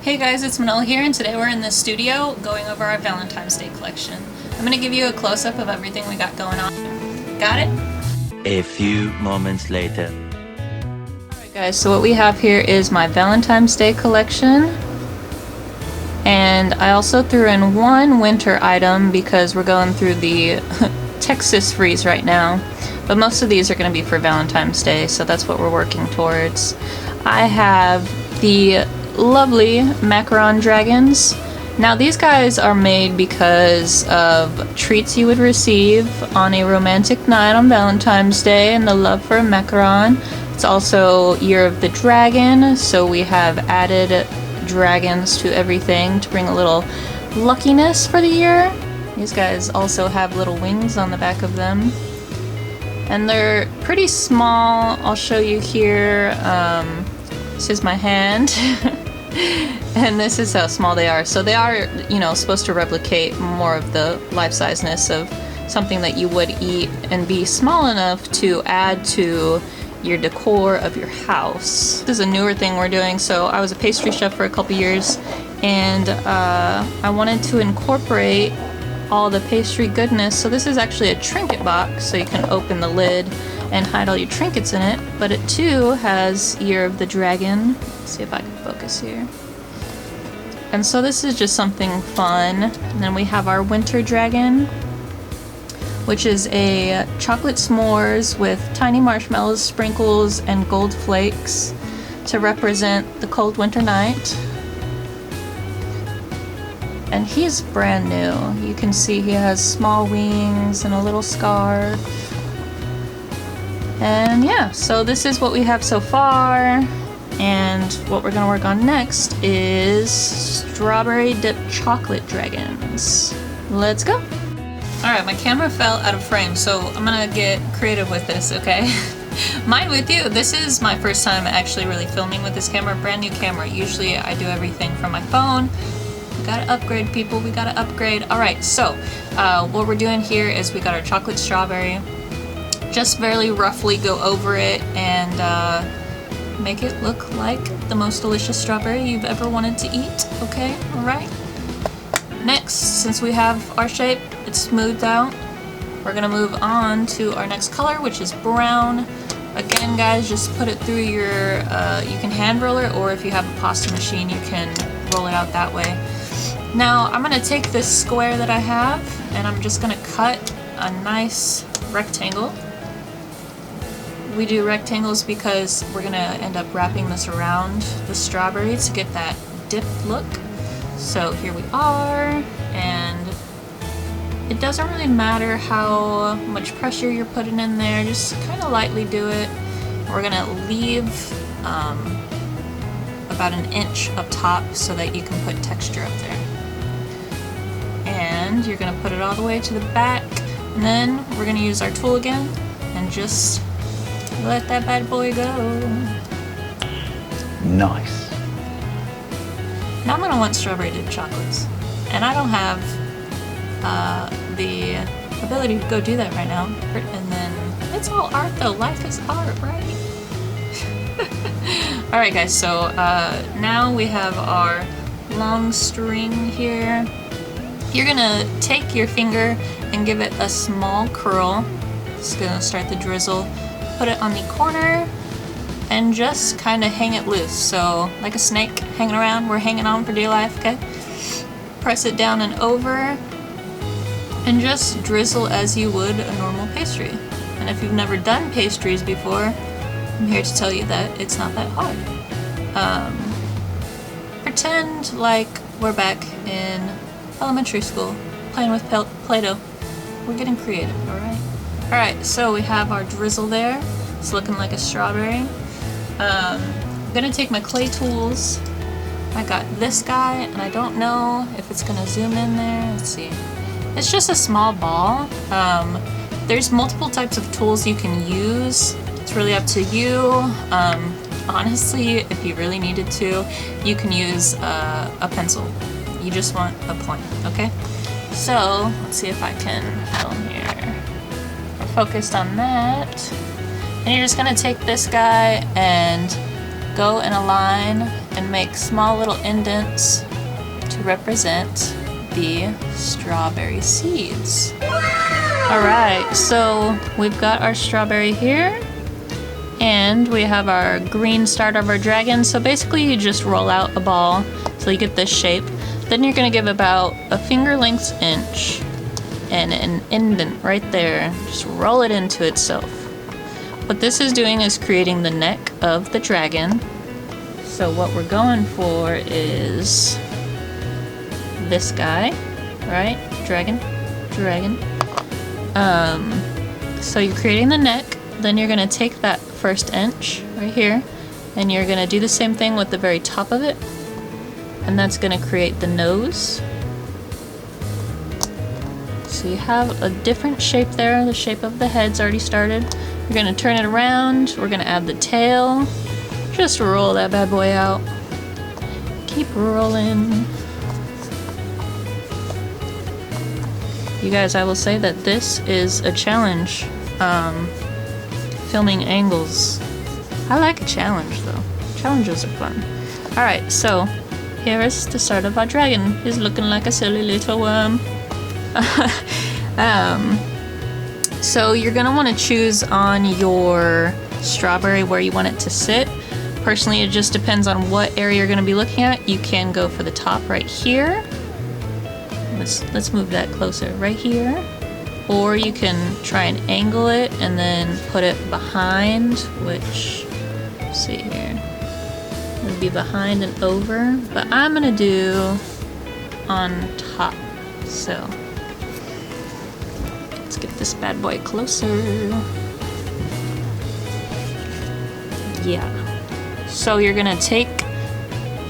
Hey guys, it's Manila here, and today we're in the studio going over our Valentine's Day collection. I'm going to give you a close-up of everything we got going on. Got it? A few moments later. Alright guys, so what we have here is my Valentine's Day collection. And I also threw in one winter item because we're going through the Texas freeze right now. But most of these are going to be for Valentine's Day, so that's what we're working towards. I have the lovely macaron dragons. Now these guys are made because of treats you would receive on a romantic night on Valentine's Day and the love for a macaron. It's also Year of the Dragon, so we have added dragons to everything to bring a little luckiness for the year. These guys also have little wings on the back of them. And they're pretty small. I'll show you here. This is my hand. And this is how small they are. So they are, you know, supposed to replicate more of the life-sizeness of something that you would eat and be small enough to add to your decor of your house. This is a newer thing we're doing. So I was a pastry chef for a couple years, and I wanted to incorporate all the pastry goodness. So this is actually a trinket box, so you can open the lid and hide all your trinkets in it, but it too has Year of the Dragon. Let's see if I can focus here. And so this is just something fun. And then we have our winter dragon, which is a chocolate s'mores with tiny marshmallows, sprinkles, and gold flakes to represent the cold winter night. And he's brand new. You can see he has small wings and a little scarf. And yeah, so this is what we have so far. And what we're gonna work on next is strawberry dipped chocolate dragons. Let's go. All right, my camera fell out of frame, so I'm gonna get creative with this, okay? Mind with you, this is my first time actually really filming with this camera, brand new camera. Usually I do everything from my phone. We gotta upgrade, people, we gotta upgrade. All right, so what we're doing here is we got our chocolate strawberry. Just very roughly go over it and make it look like the most delicious strawberry you've ever wanted to eat, okay? All right. Next, since we have our shape, it's smoothed out, we're gonna move on to our next color, which is brown. Again, guys, just put it through your, you can hand roll it, or if you have a pasta machine, you can roll it out that way. Now, I'm gonna take this square that I have, and I'm just gonna cut a nice rectangle. We do rectangles because we're gonna end up wrapping this around the strawberry to get that dipped look. So here we are, and it doesn't really matter how much pressure you're putting in there, just kind of lightly do it. We're gonna leave about an inch up top so that you can put texture up there. And you're gonna put it all the way to the back, and then we're gonna use our tool again and just let that bad boy go. Nice. Now I'm gonna want strawberry dipped chocolates, and I don't have the ability to go do that right now. And then it's all art though. Life is art, right? All right, guys. So now we have our long string here. You're gonna take your finger and give it a small curl. Just gonna start the drizzle. Put it on the corner and just kind of hang it loose. So like a snake hanging around, we're hanging on for dear life, okay? Press it down and over and just drizzle as you would a normal pastry. And if you've never done pastries before, I'm here to tell you that it's not that hard. Pretend like we're back in elementary school playing with Play-Doh. We're getting creative, alright? Alright, so we have our drizzle there. It's looking like a strawberry. I'm gonna take my clay tools. I got this guy, and I don't know if it's gonna zoom in there. Let's see. It's just a small ball. There's multiple types of tools you can use. It's really up to you. Honestly, if you really needed to, you can use a pencil. You just want a point, okay? So, let's see if I can film here. Focused on that, and you're just gonna take this guy and go in a line and make small little indents to represent the strawberry seeds. Alright, so we've got our strawberry here, and we have our green start of our dragon. So basically you just roll out a ball till you get this shape. Then you're going to give about a finger length inch and an indent right there. Just roll it into itself. What this is doing is creating the neck of the dragon. So what we're going for is this guy, right? Dragon. So you're creating the neck, then you're going to take that first inch right here, and you're going to do the same thing with the very top of it, and that's going to create the nose. So you have a different shape there. The shape of the head's already started. You're going to turn it around. We're going to add the tail. Just roll that bad boy out. Keep rolling. You guys, I will say that this is a challenge, filming angles. I like a challenge though. Challenges are fun. Alright, so here is the start of our dragon. He's looking like a silly little worm. So you're gonna want to choose on your strawberry where you want it to sit. Personally, it just depends on what area you're gonna be looking at. You can go for the top right here. Let's move that closer, right here. Or you can try and angle it and then put it behind, which, let's see here, it would be behind and over, but I'm gonna do on top. So let's get this bad boy closer. Yeah. So you're gonna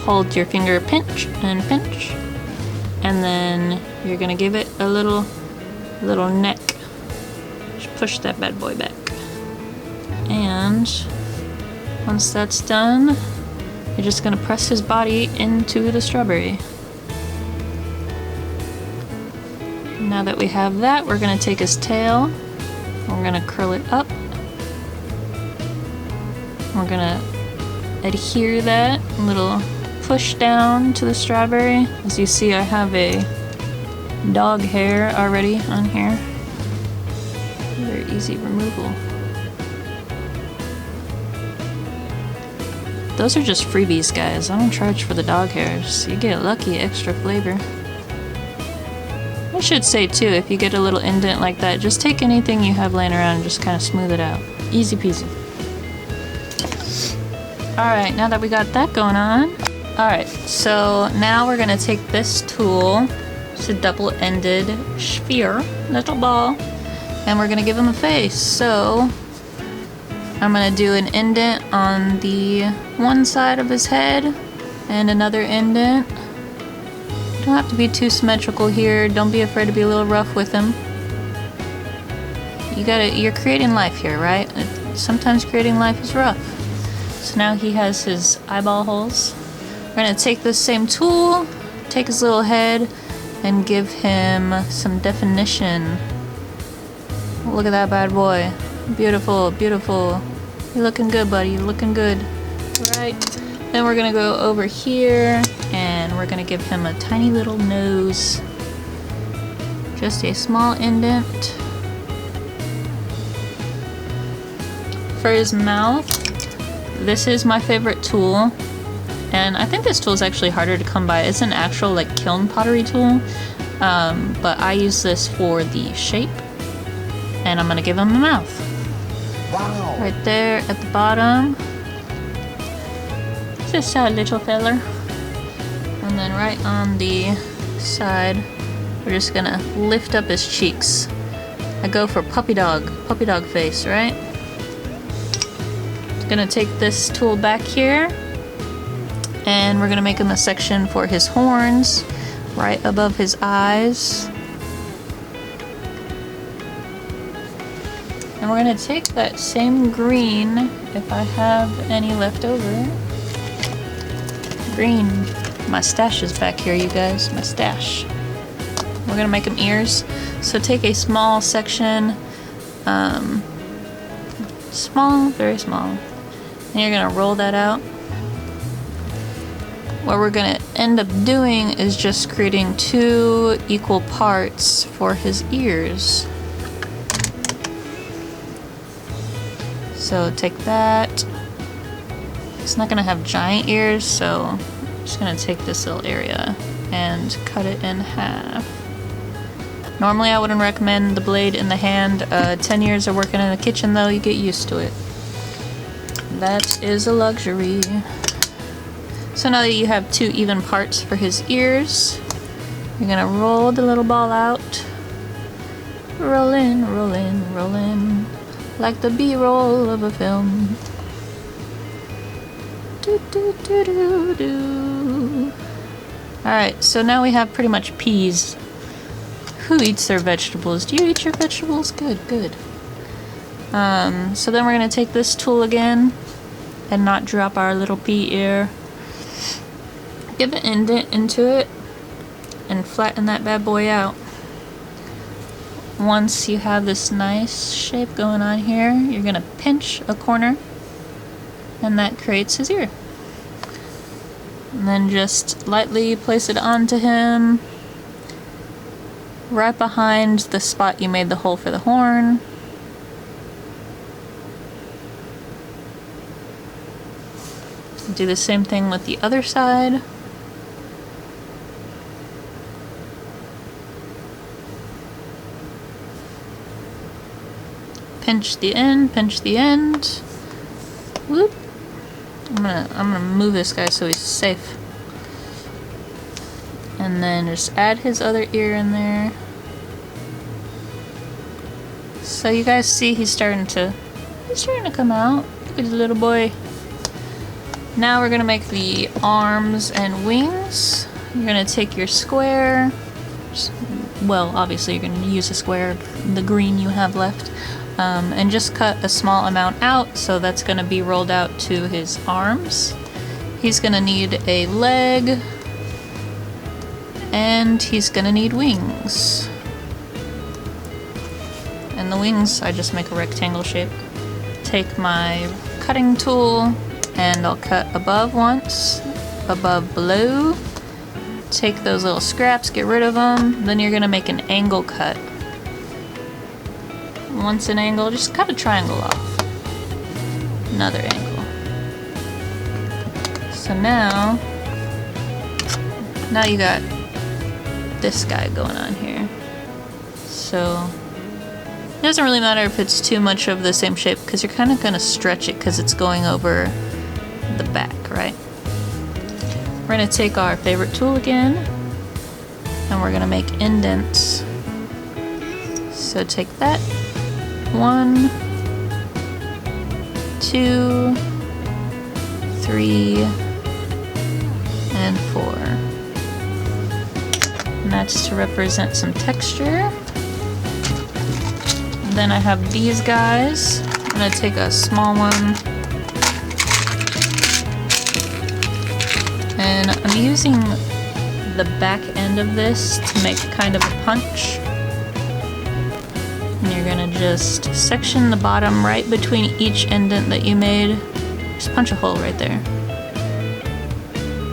hold your finger, pinch and pinch, and then you're gonna give it a little neck. Just push that bad boy back. And once that's done, you're just gonna press his body into the strawberry. Now that we have that, we're gonna take his tail, we're gonna curl it up, we're gonna adhere that little push down to the strawberry. As you see, I have a dog hair already on here. Very easy removal. Those are just freebies, guys. I don't charge for the dog hairs. You get lucky extra flavor. I should say too, if you get a little indent like that, just take anything you have laying around and just kind of smooth it out. Easy peasy. Alright, now that we got that going on, alright, so now we're gonna take this tool, it's a double-ended sphere, little ball, and we're gonna give him a face. So I'm gonna do an indent on the one side of his head and another indent. Don't have to be too symmetrical here. Don't be afraid to be a little rough with him. You're creating life here, right? Sometimes creating life is rough. So now he has his eyeball holes. We're gonna take this same tool, take his little head, and give him some definition. Look at that bad boy. Beautiful, beautiful. You're looking good, buddy. You're looking good. Right. Then we're gonna go over here and we're gonna give him a tiny little nose. Just a small indent. For his mouth, this is my favorite tool. And I think this tool is actually harder to come by. It's an actual like kiln pottery tool. But I use this for the shape. And I'm gonna give him a mouth. Wow. Right there at the bottom. Just a little feller. And then right on the side, we're just gonna lift up his cheeks. I go for puppy dog face, right? Gonna take this tool back here, and we're gonna make him a section for his horns, right above his eyes. And we're gonna take that same green, if I have any left over. Green. My stash is back here, you guys. My stash. We're gonna make him ears. So take a small section, small, very small. And you're gonna roll that out. what we're gonna end up doing is just creating 2 equal parts for his ears. So take that. It's not gonna have giant ears, so I'm just gonna take this little area and cut it in half. Normally I wouldn't recommend the blade in the hand. 10 years of working in the kitchen though, you get used to it. That is a luxury. So now that you have 2 even parts for his ears, you're gonna roll the little ball out. Roll in, roll in, roll in. Like the B-roll of a film. Do, do, do, do, do. Alright, so now we have pretty much peas. Who eats their vegetables? Do you eat your vegetables? Good, good. So then we're gonna take this tool again and not drop our little pea ear. Give an indent into it and flatten that bad boy out. Once you have this nice shape going on here, you're gonna pinch a corner and that creates his ear. And then just lightly place it onto him, right behind the spot you made the hole for the horn. Do the same thing with the other side. Pinch the end, pinch the end. Whoop. I'm gonna move this guy so he's safe. And then just add his other ear in there. So you guys see he's starting to come out. Look at his little boy. Now we're gonna make the arms and wings. You're gonna take your square. Well, obviously you're gonna use a square of the green you have left. And just cut a small amount out, so that's going to be rolled out to his arms. He's going to need a leg, and he's going to need wings. And the wings, I just make a rectangle shape. Take my cutting tool, and I'll cut above once, above below. Take those little scraps, get rid of them, then you're going to make an angle cut. Once an angle, just cut a triangle off. Another angle. So now you got this guy going on here. So it doesn't really matter if it's too much of the same shape because you're kind of going to stretch it because it's going over the back, right? We're going to take our favorite tool again and we're going to make indents. So take that. 1, 2, 3, and 4. And that's to represent some texture. And then I have these guys. I'm going to take a small one. And I'm using the back end of this to make kind of a punch. And you're gonna just section the bottom right between each indent that you made. Just punch a hole right there.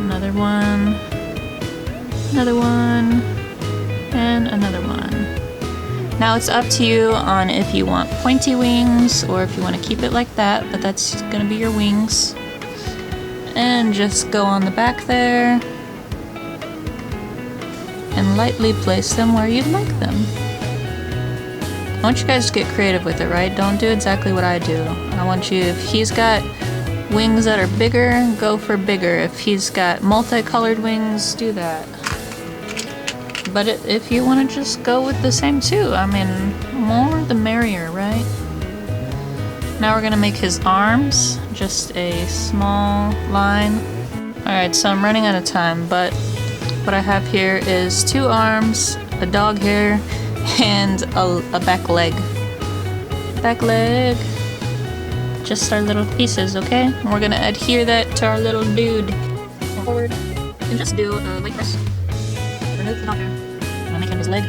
Another one, and another one. Now it's up to you on if you want pointy wings or if you want to keep it like that, but that's gonna be your wings. And just go on the back there and lightly place them where you'd like them. I want you guys to get creative with it, right? Don't do exactly what I do. I want you, if he's got wings that are bigger, go for bigger. If he's got multicolored wings, do that. But if you want to just go with the same too, I mean, more the merrier, right? Now we're going to make his arms, just a small line. Alright, so I'm running out of time, but what I have here is 2 arms, a dog hair, and a back leg. Back leg. Just our little pieces, okay? And we're gonna adhere that to our little dude. Forward. And just do like this. Remove the dog hair. I'm gonna make him his leg.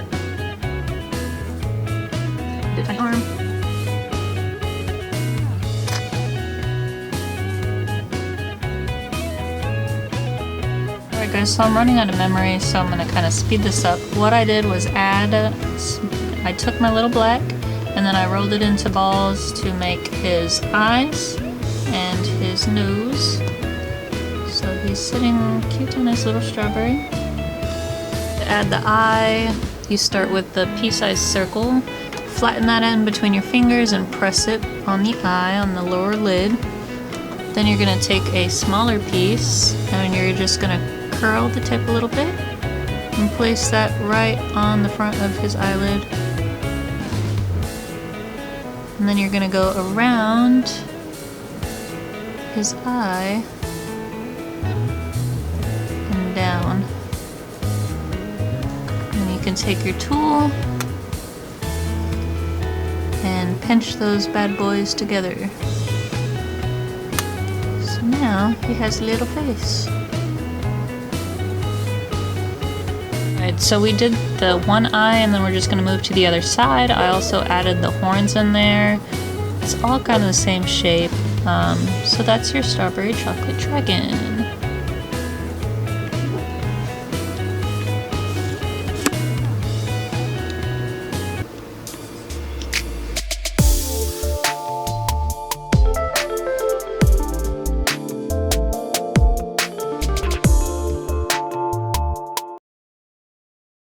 Do a tiny arm. guys, so I'm running out of memory, so I'm gonna kind of speed this up. What I did was I took my little black and then I rolled it into balls to make his eyes and his nose. So he's sitting cute on his little strawberry. To add the eye, you start with the pea-sized circle, flatten that end between your fingers and press it on the eye on the lower lid. Then you're going to take a smaller piece and you're just going to curl the tip a little bit and place that right on the front of his eyelid. And then you're going to go around his eye and down. And you can take your tool and pinch those bad boys together. So now he has a little face. Alright, so we did the one eye and then we're just going to move to the other side. I also added the horns in there. It's all kind of the same shape. So that's your strawberry chocolate dragon.